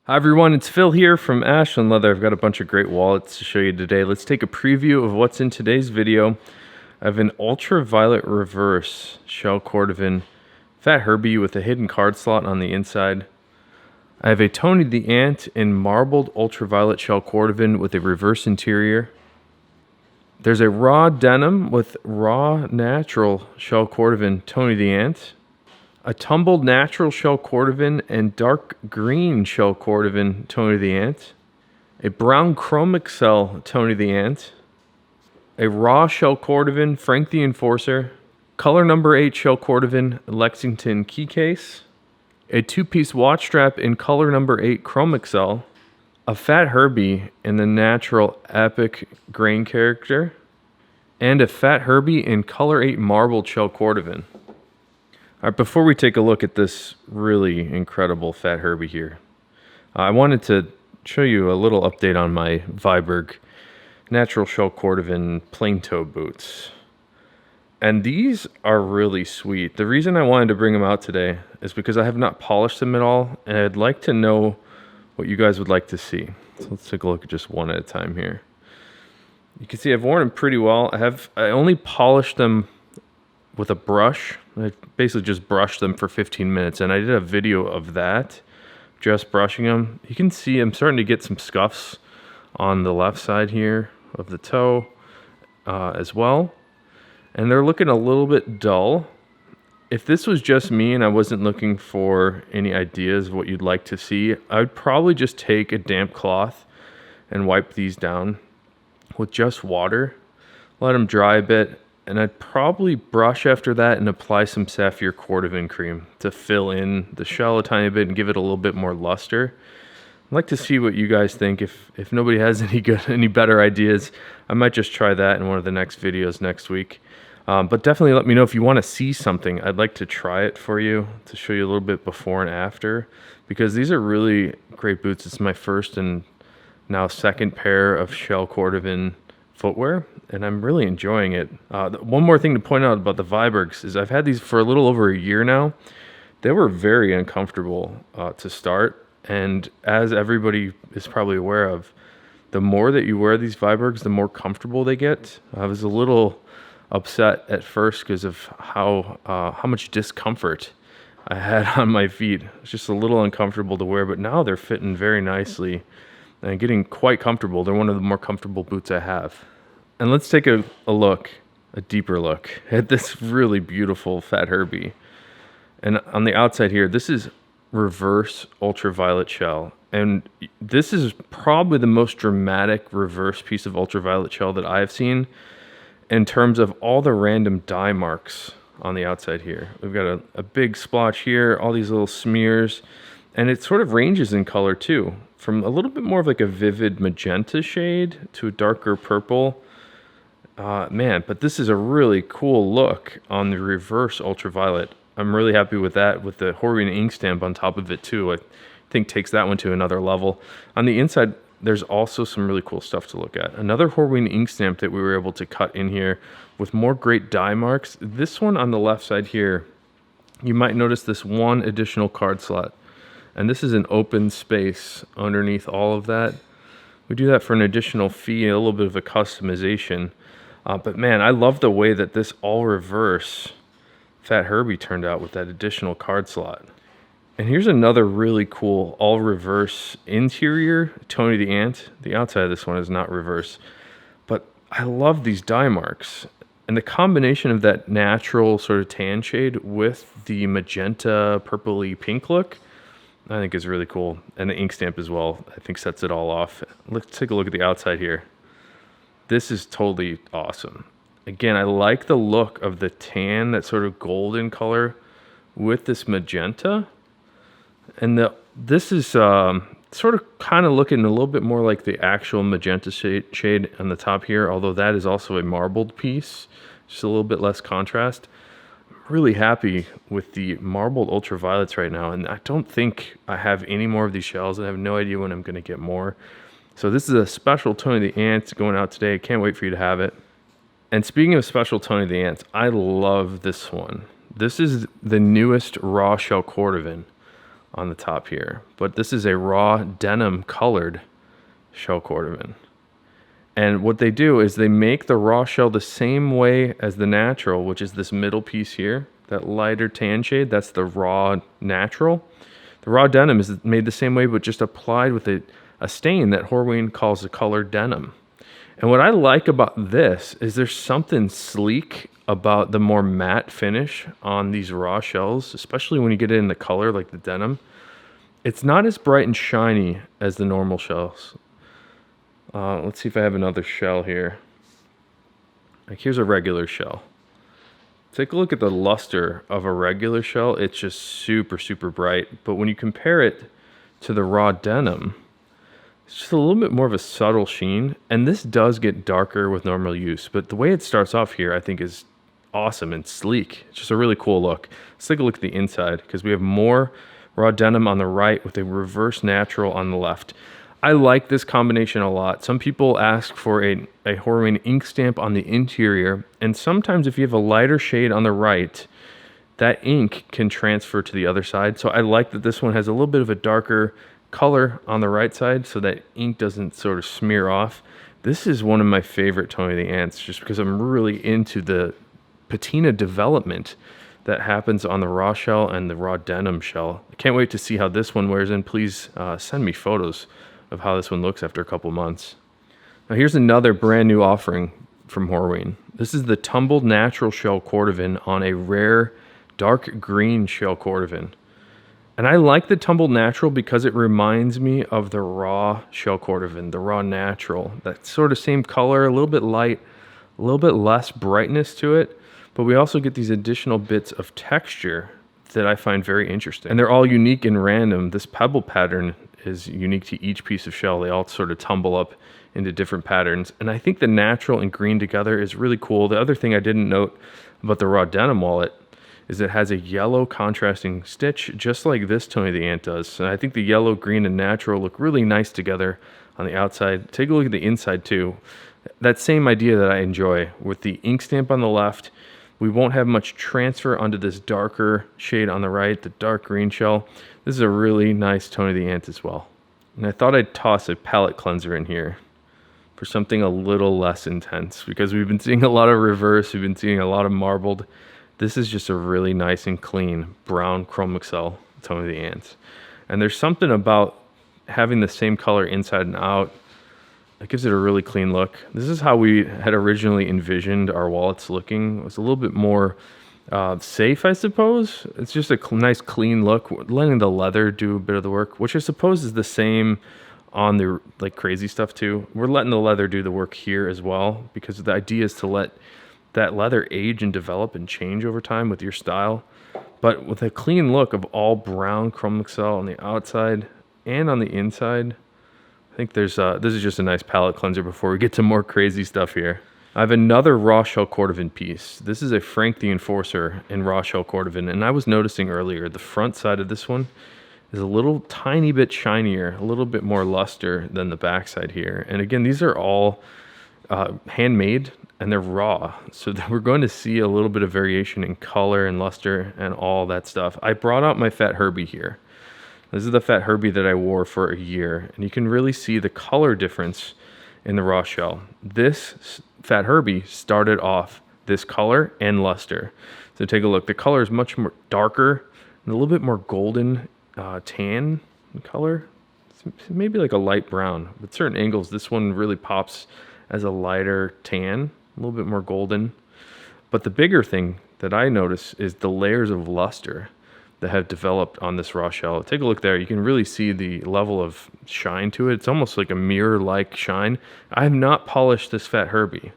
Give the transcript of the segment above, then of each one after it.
Hi everyone, it's Phil here from Ashland Leather. I've got a bunch of great wallets to show you today. Let's take a preview of what's in today's video. I have an ultraviolet reverse shell Cordovan Fat Herbie with a hidden card slot on the inside. I have a Tony the Ant in marbled ultraviolet shell Cordovan with a reverse interior. There's a raw denim with raw natural shell Cordovan Tony the Ant. A tumbled natural shell Cordovan and dark green shell Cordovan Tony the Ant. A brown chromic cell Tony the Ant. A raw shell Cordovan Frank the Enforcer. Color number 8 shell Cordovan Lexington key case. A 2-piece watch strap in color number 8 chromic cell. A Fat Herbie in the natural epic grain character. And a Fat Herbie in color 8 marbled shell Cordovan. All right, before we take a look at this really incredible Fat Herbie here, I wanted to show you a little update on my Viberg natural shell Cordovan plain toe boots. And these are really sweet. The reason I wanted to bring them out today is because I have not polished them at all, and I'd like to know what you guys would like to see. So let's take a look at just one at a time here. You can see I've worn them pretty well. I only polished them with a brush. I basically just brushed them for 15 minutes, and I did a video of that, just brushing them. You can see I'm starting to get some scuffs on the left side here of the toe as well, and they're looking a little bit dull. If this was just me and I wasn't looking for any ideas of what you'd like to see, I would probably just take a damp cloth and wipe these down with just water, let them dry a bit, and I'd probably brush after that and apply some Sapphire Cordovan cream to fill in the shell a tiny bit and give it a little bit more luster. I'd like to see what you guys think. If nobody has any better ideas, I might just try that in one of the next videos next week. But definitely let me know if you want to see something. I'd like to try it for you to show you a little bit before and after, because these are really great boots. It's my first and now second pair of shell Cordovan footwear, and I'm really enjoying it. One more thing to point out about the Vibergs is I've had these for a little over a year now. They were very uncomfortable to start, and as everybody is probably aware of, the more that you wear these Vibergs, the more comfortable they get. I was a little upset at first because of how much discomfort I had on my feet. It's just a little uncomfortable to wear, but now they're fitting very nicely and getting quite comfortable. They're one of the more comfortable boots I have. And let's take a deeper look at this really beautiful Fat Herbie. And on the outside here, this is reverse ultraviolet shell. And this is probably the most dramatic reverse piece of ultraviolet shell that I've seen in terms of all the random dye marks on the outside here. We've got a big splotch here, all these little smears, and it sort of ranges in color too, from a little bit more of like a vivid magenta shade to a darker purple. Man, but this is a really cool look on the reverse ultraviolet. I'm really happy with that, with the Herbie ink stamp on top of it too. I think takes that one to another level. On the inside, there's also some really cool stuff to look at. Another Herbie ink stamp that we were able to cut in here with more great dye marks. This one on the left side here, you might notice this one additional card slot. And this is an open space underneath all of that. We do that for an additional fee and a little bit of a customization. But man, I love the way that this all reverse Fat Herbie turned out with that additional card slot. And here's another really cool all reverse interior Tony the Ant. The outside of this one is not reverse, but I love these dye marks. And the combination of that natural sort of tan shade with the magenta purpley pink look, I think is really cool. And the ink stamp as well, I think sets it all off. Let's take a look at the outside here. This is totally awesome. Again, I like the look of the tan, that sort of golden color with this magenta. And this is sort of kind of looking a little bit more like the actual magenta shade on the top here, although that is also a marbled piece, just a little bit less contrast. Really happy with the marbled ultraviolets right now, and I don't think I have any more of these shells, and I have no idea when I'm going to get more. So this is a special Tony the Ant going out today. Can't wait for you to have it. And speaking of special Tony the Ants, I love this one. This is the newest raw shell Cordovan. on the top here. But this is a raw denim colored shell Cordovan. And what they do is they make the raw shell the same way as the natural, which is this middle piece here, that lighter tan shade. That's the raw natural. The raw denim is made the same way, but just applied with a stain that Horween calls a colored denim. And what I like about this is there's something sleek about the more matte finish on these raw shells, especially when you get it in the color like the denim. It's not as bright and shiny as the normal shells. Let's see if I have another shell here. Like here's a regular shell. Take a look at the luster of a regular shell. It's just super, super bright. But when you compare it to the raw denim, it's just a little bit more of a subtle sheen. And this does get darker with normal use. But the way it starts off here, I think, is awesome and sleek. It's just a really cool look. Let's take a look at the inside, because we have more raw denim on the right with a reverse natural on the left. I like this combination a lot. Some people ask for a Horween ink stamp on the interior, and sometimes if you have a lighter shade on the right, that ink can transfer to the other side. So I like that this one has a little bit of a darker color on the right side so that ink doesn't sort of smear off. This is one of my favorite Tony the Ants, just because I'm really into the patina development that happens on the raw shell and the raw denim shell. I can't wait to see how this one wears in. Please send me photos of how this one looks after a couple months. Now here's another brand new offering from Horween. This is the Tumble Natural shell Cordovan on a rare dark green shell Cordovan. And I like the Tumble Natural because it reminds me of the raw shell Cordovan, the raw natural. That sort of same color, a little bit light, a little bit less brightness to it, but we also get these additional bits of texture that I find very interesting. And they're all unique and random. This pebble pattern is unique to each piece of shell. They all sort of tumble up into different patterns. And I think the natural and green together is really cool. The other thing I didn't note about the raw denim wallet is it has a yellow contrasting stitch, just like this Tony the Ant does. And I think the yellow, green, and natural look really nice together on the outside. Take a look at the inside too. That same idea that I enjoy with the ink stamp on the left. We won't have much transfer onto this darker shade on the right, the dark green shell. This is a really nice Tony the Ant as well. And I thought I'd toss a palette cleanser in here for something a little less intense, because we've been seeing a lot of reverse, we've been seeing a lot of marbled. This is just a really nice and clean brown Chrome Excel Tony the Ant. And there's something about having the same color inside and out that gives it a really clean look. This is how we had originally envisioned our wallets looking. It was a little bit more safe, I suppose. It's just a nice clean look, letting the leather do a bit of the work, which I suppose is the same on the like crazy stuff too. We're letting the leather do the work here as well, because the idea is to let that leather age and develop and change over time with your style. But with a clean look of all brown Chrome Excel on the outside and on the inside, I think this is just a nice palette cleanser before we get to more crazy stuff here. I have another raw shell Cordovan piece. This is a Frank the Enforcer in raw shell Cordovan, and I was noticing earlier the front side of this one is a little tiny bit shinier, a little bit more luster than the back side here. And again, these are all handmade and they're raw, so that we're going to see a little bit of variation in color and luster and all that stuff. I brought out my Fat Herbie here. This is the Fat Herbie that I wore for a year, and you can really see the color difference in the raw shell. This Fat Herbie started off this color and luster. So take a look. The color is much more darker and a little bit more golden tan in color. It's maybe like a light brown. With certain angles, this one really pops as a lighter tan, a little bit more golden. But the bigger thing that I notice is the layers of luster that have developed on this raw shell. Take a look there. You can really see the level of shine to it. It's almost like a mirror-like shine. I have not polished this Fat Herbie.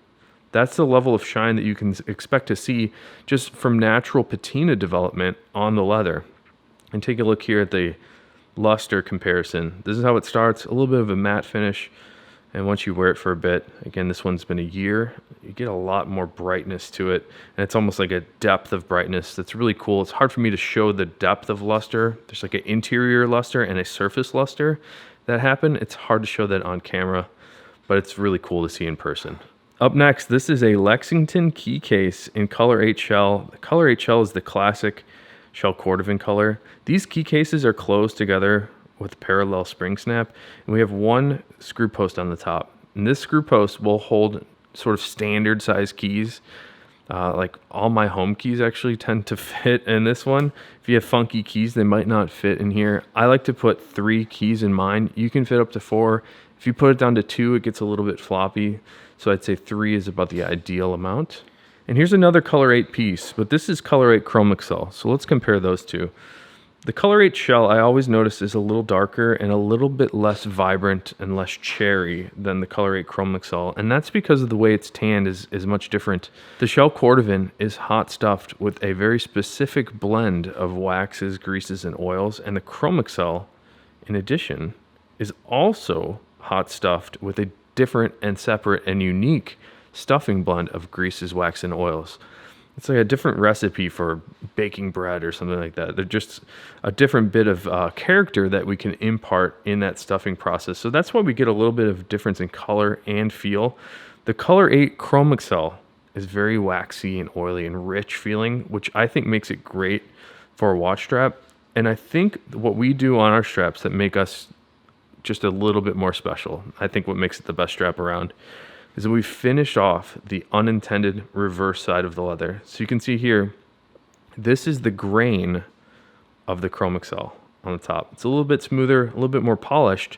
That's the level of shine that you can expect to see just from natural patina development on the leather. And take a look here at the luster comparison. This is how it starts, a little bit of a matte finish. And once you wear it for a bit, again, this one's been a year, you get a lot more brightness to it. And it's almost like a depth of brightness that's really cool. It's hard for me to show the depth of luster. There's like an interior luster and a surface luster that happen. It's hard to show that on camera, but it's really cool to see in person. Up next, this is a Lexington key case in color 8 shell. The color 8 shell is the classic shell Cordovan color. These key cases are closed together with parallel spring snap, and we have one screw post on the top. And this screw post will hold sort of standard size keys. Like all my home keys actually tend to fit in this one. If you have funky keys, they might not fit in here. I like to put 3 keys in mine. You can fit up to 4. If you put it down to 2, it gets a little bit floppy. So I'd say 3 is about the ideal amount. And here's another Color 8 piece, but this is Color 8 Chromexcel. So let's compare those two. The Color 8 shell I always notice is a little darker and a little bit less vibrant and less cherry than the Color 8 Chromexcel, and that's because of the way it's tanned is much different. The shell Cordovan is hot stuffed with a very specific blend of waxes, greases, and oils, and the Chromexcel, in addition, is also hot stuffed with a different and separate and unique stuffing blend of greases, wax, and oils. It's like a different recipe for baking bread or something like that. They're just a different bit of character that we can impart in that stuffing process. So that's why we get a little bit of difference in color and feel. The Color 8 Chromexcel is very waxy and oily and rich feeling, which I think makes it great for a watch strap. And I think what we do on our straps that make us just a little bit more special, I think what makes it the best strap around, is that we finish off the unintended reverse side of the leather. So you can see here, this is the grain of the Chromexcel on the top. It's a little bit smoother, a little bit more polished.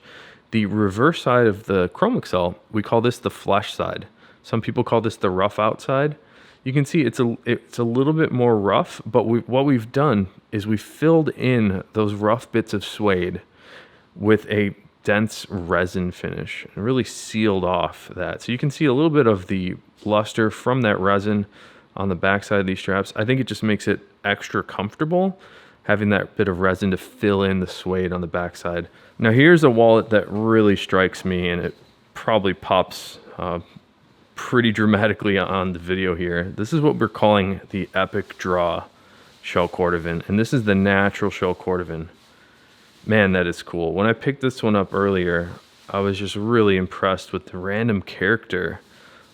The reverse side of the Chromexcel, we call this the flesh side. Some people call this the rough outside. You can see it's a little bit more rough, but what we've done is we filled in those rough bits of suede with a dense resin finish and really sealed off that. So you can see a little bit of the luster from that resin on the backside of these straps. I think it just makes it extra comfortable having that bit of resin to fill in the suede on the backside. Now here's a wallet that really strikes me, and it probably pops pretty dramatically on the video here. This is what we're calling the Epic Draw shell Cordovan, and this is the natural shell Cordovan. Man, that is cool. When I picked this one up earlier, I was just really impressed with the random character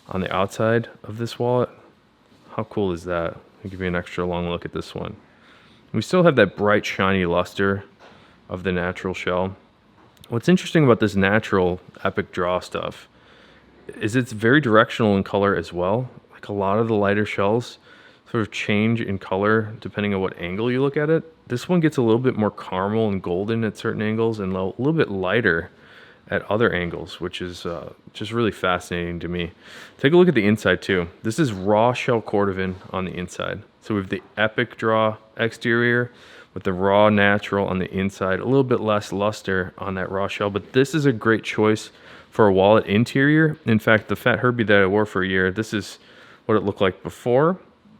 on the outside of this wallet. How cool is that? I'll give you an extra long look at this one. We still have that bright, shiny luster of the natural shell. What's interesting about this natural Epic Draw stuff is it's very directional in color as well. Like a lot of the lighter shells sort of change in color depending on what angle you look at it. This one gets a little bit more caramel and golden at certain angles and a little bit lighter at other angles, which is just really fascinating to me. Take a look at the inside too. This is raw shell Cordovan on the inside. So we have the Epic Draw exterior with the raw natural on the inside, a little bit less luster on that raw shell, but this is a great choice for a wallet interior. In fact, the Fat Herbie that I wore for a year, this is what it looked like before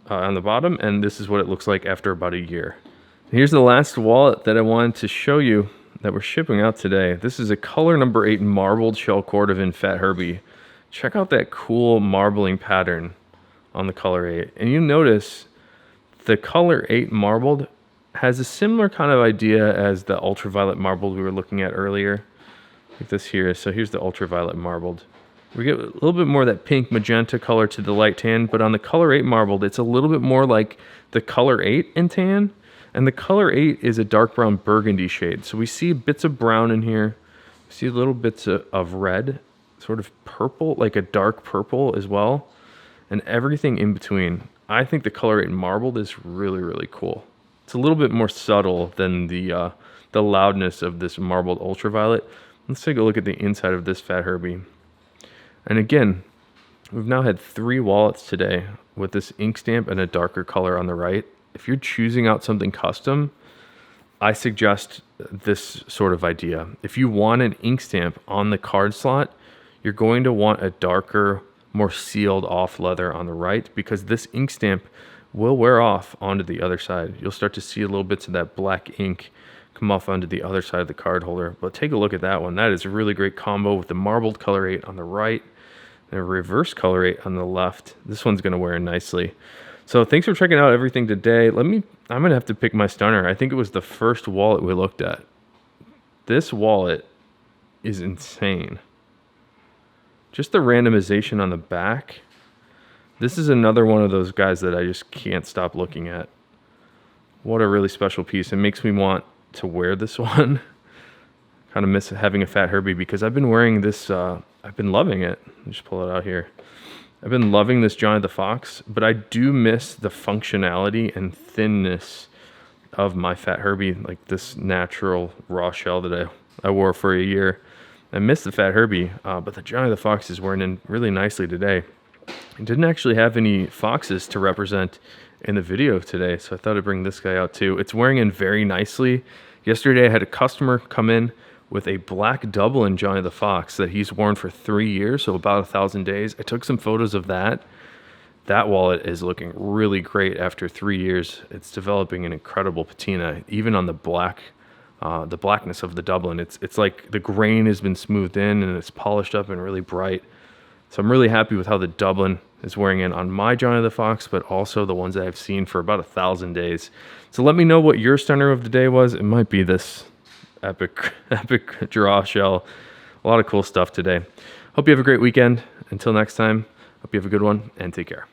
on the bottom, and this is what it looks like after about a year. Here's the last wallet that I wanted to show you that we're shipping out today. This is a color number 8 marbled shell Cordovan Fat Herbie. Check out that cool marbling pattern on the color 8. And you notice the color 8 marbled has a similar kind of idea as the ultraviolet marbled we were looking at earlier. Like this here. So here's the ultraviolet marbled. We get a little bit more of that pink magenta color to the light tan, but on the color 8 marbled, it's a little bit more like the color 8 in tan. And the color 8 is a dark brown burgundy shade. So we see bits of brown in here. We see little bits of red, sort of purple, like a dark purple as well. And everything in between. I think the color 8 marbled is really, really cool. It's a little bit more subtle than the loudness of this marbled ultraviolet. Let's take a look at the inside of this Fat Herbie. And again, we've now had 3 wallets today with this ink stamp and a darker color on the right. If you're choosing out something custom, I suggest this sort of idea. If you want an ink stamp on the card slot, you're going to want a darker, more sealed off leather on the right, because this ink stamp will wear off onto the other side. You'll start to see a little bits of that black ink come off onto the other side of the card holder. But take a look at that one. That is a really great combo with the marbled color 8 on the right and a reverse color 8 on the left. This one's going to wear nicely. So thanks for checking out everything today. I'm going to have to pick my stunner. I think it was the first wallet we looked at. This wallet is insane. Just the randomization on the back. This is another one of those guys that I just can't stop looking at. What a really special piece. It makes me want to wear this one. Kind of miss having a Fat Herbie because I've been wearing this, I've been loving it. Let me just pull it out here. I've been loving this Johnny the Fox, but I do miss the functionality and thinness of my Fat Herbie, like this natural raw shell that I wore for a year. I miss the Fat Herbie, but the Johnny the Fox is wearing in really nicely today. I didn't actually have any foxes to represent in the video today, so I thought I'd bring this guy out too. It's wearing in very nicely. Yesterday I had a customer come in with a black Dublin Johnny the Fox that he's worn for 3 years, so about 1,000 days. I took some photos of that. That wallet is looking really great after 3 years. It's developing an incredible patina, even on the blackness of the Dublin. It's like the grain has been smoothed in and it's polished up and really bright. So I'm really happy with how the Dublin is wearing in on my Johnny the Fox, but also the ones that I've seen for about 1,000 days. So let me know what your stunner of the day was. It might be this epic draw shell. A lot of cool stuff today. Hope you have a great weekend. Until next time, hope you have a good one and take care.